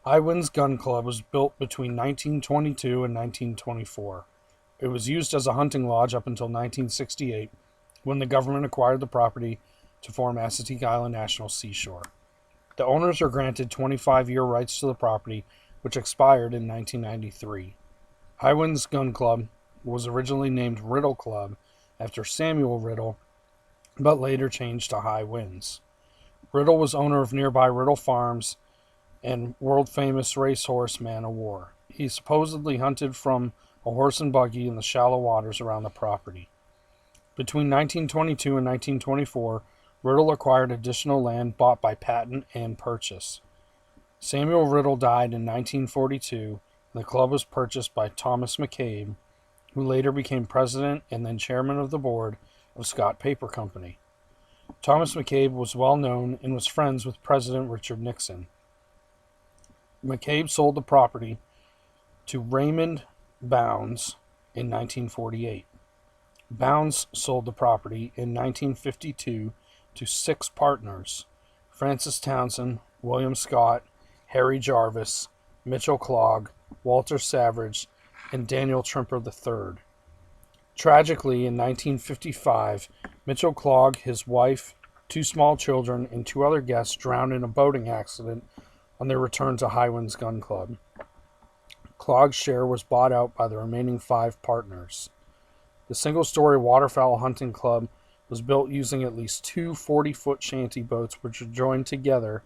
High Winds Gun Club was built between 1922 and 1924. It was used as a hunting lodge up until 1968, when the government acquired the property to form Assateague Island National Seashore. The owners are granted 25-year rights to the property, which expired in 1993. High Winds Gun Club was originally named Riddle Club after Samuel Riddle, but later changed to High Winds. Riddle was owner of nearby Riddle Farms and world-famous racehorse Man o' War. He supposedly hunted from a horse and buggy in the shallow waters around the property. Between 1922 and 1924, Riddle acquired additional land bought by patent and purchase. Samuel Riddle died in 1942, and the club was purchased by Thomas McCabe, who later became president and then chairman of the board of Scott Paper Company. Thomas McCabe was well known and was friends with President Richard Nixon. McCabe sold the property to Raymond Bounds in 1948. Bounds sold the property in 1952 to 6 partners: Francis Townsend, William Scott, Harry Jarvis, Mitchell Clogg, Walter Savage, and Daniel Trimper III. Tragically, in 1955, Mitchell Clogg, his wife, 2 small children, and 2 other guests drowned in a boating accident on their return to High Winds Gun Club. Clogg's share was bought out by the remaining 5 partners. The single-story waterfowl hunting club was built using at least 2 40-foot shanty boats, which were joined together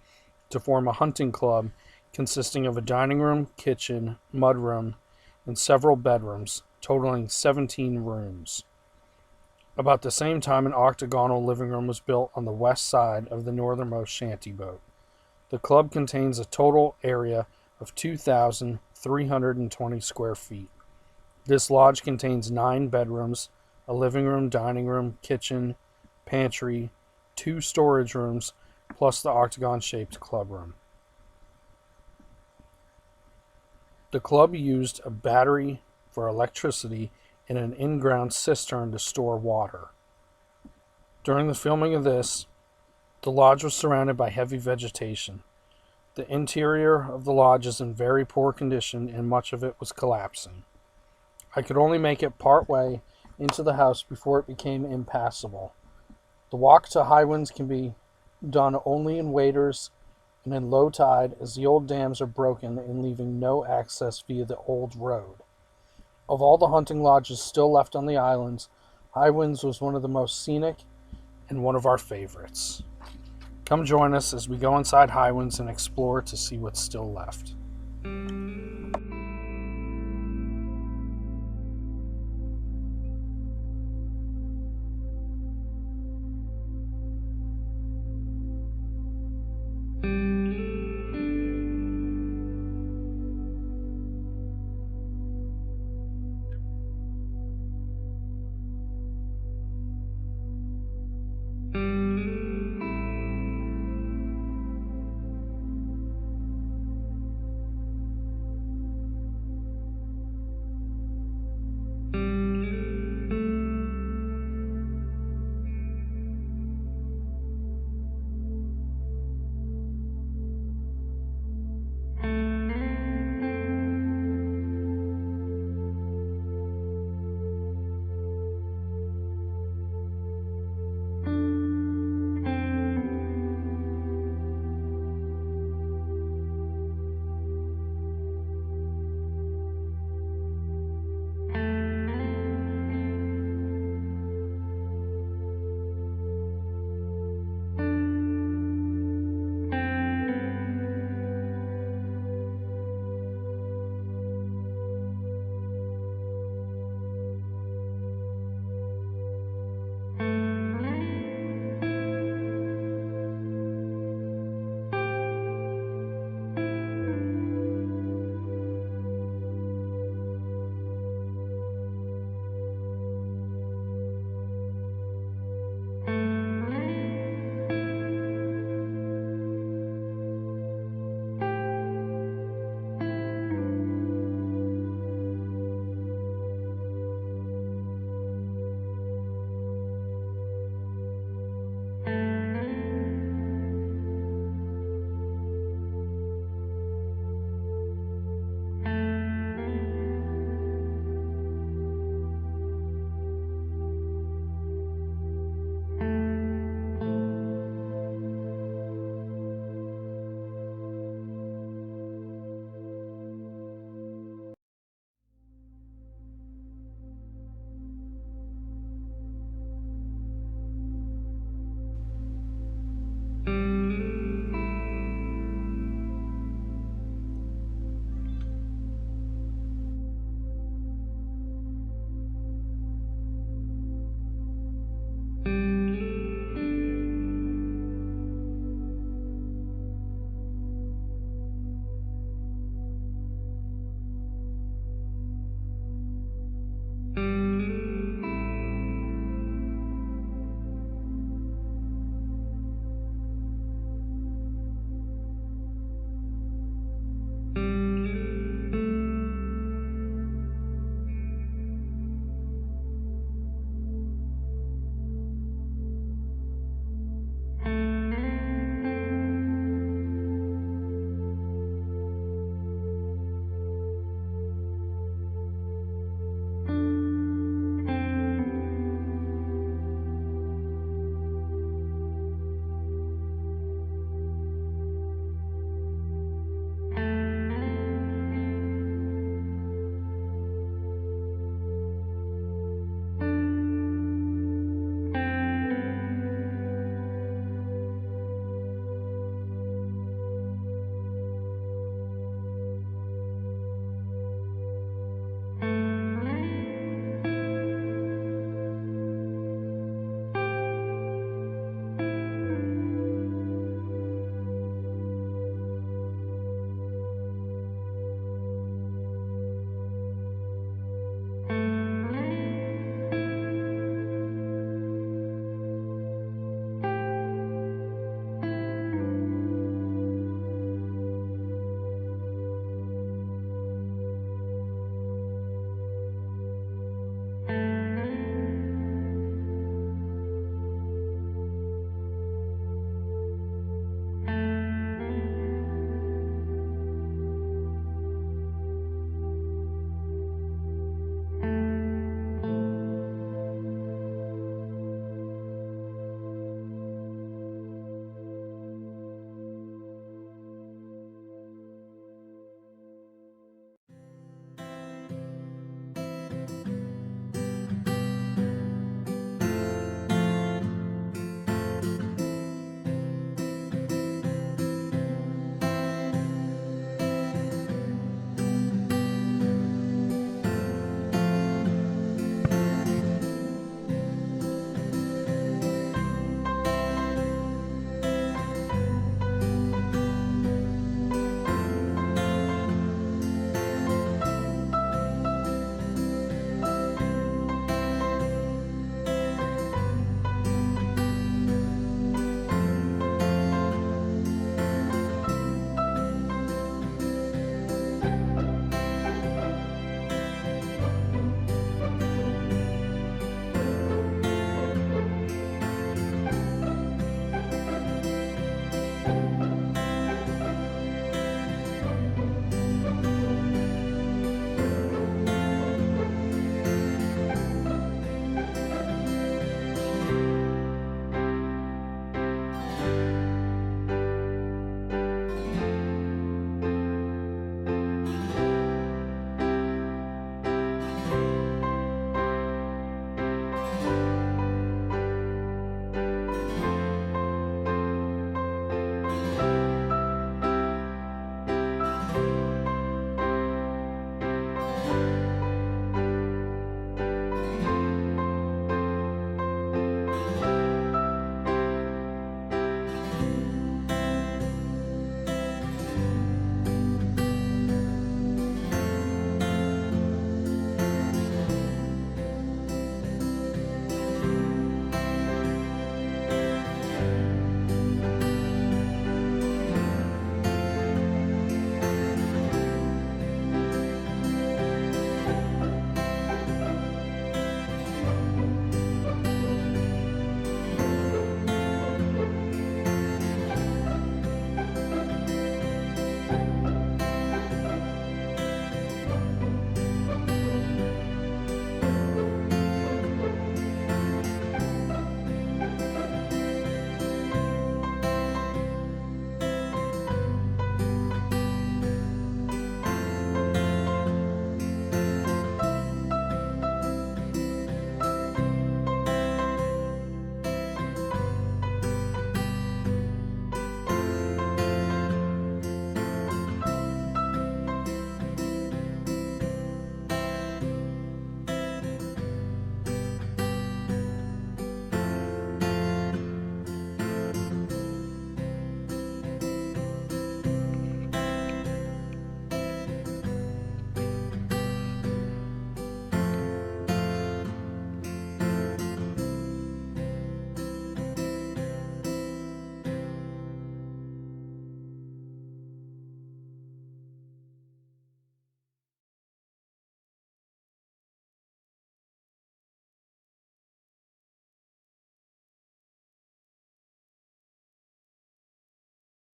to form a hunting club consisting of a dining room, kitchen, mudroom, and several bedrooms, totaling 17 rooms. About the same time, an octagonal living room was built on the west side of the northernmost shanty boat. The club contains a total area of 2,320 square feet. This lodge contains 9 bedrooms, a living room, dining room, kitchen, pantry, 2 storage rooms, plus the octagon-shaped clubroom. The club used a battery for electricity and an in-ground cistern to store water. During the filming of this, the lodge was surrounded by heavy vegetation. The interior of the lodge is in very poor condition, and much of it was collapsing. I could only make it part way into the house before it became impassable. The walk to High Winds can be done only in waders and in low tide, as the old dams are broken and leaving no access via the old road. Of all the hunting lodges still left on the islands, High Winds was one of the most scenic and one of our favorites. Come join us as we go inside High Winds and explore to see what's still left.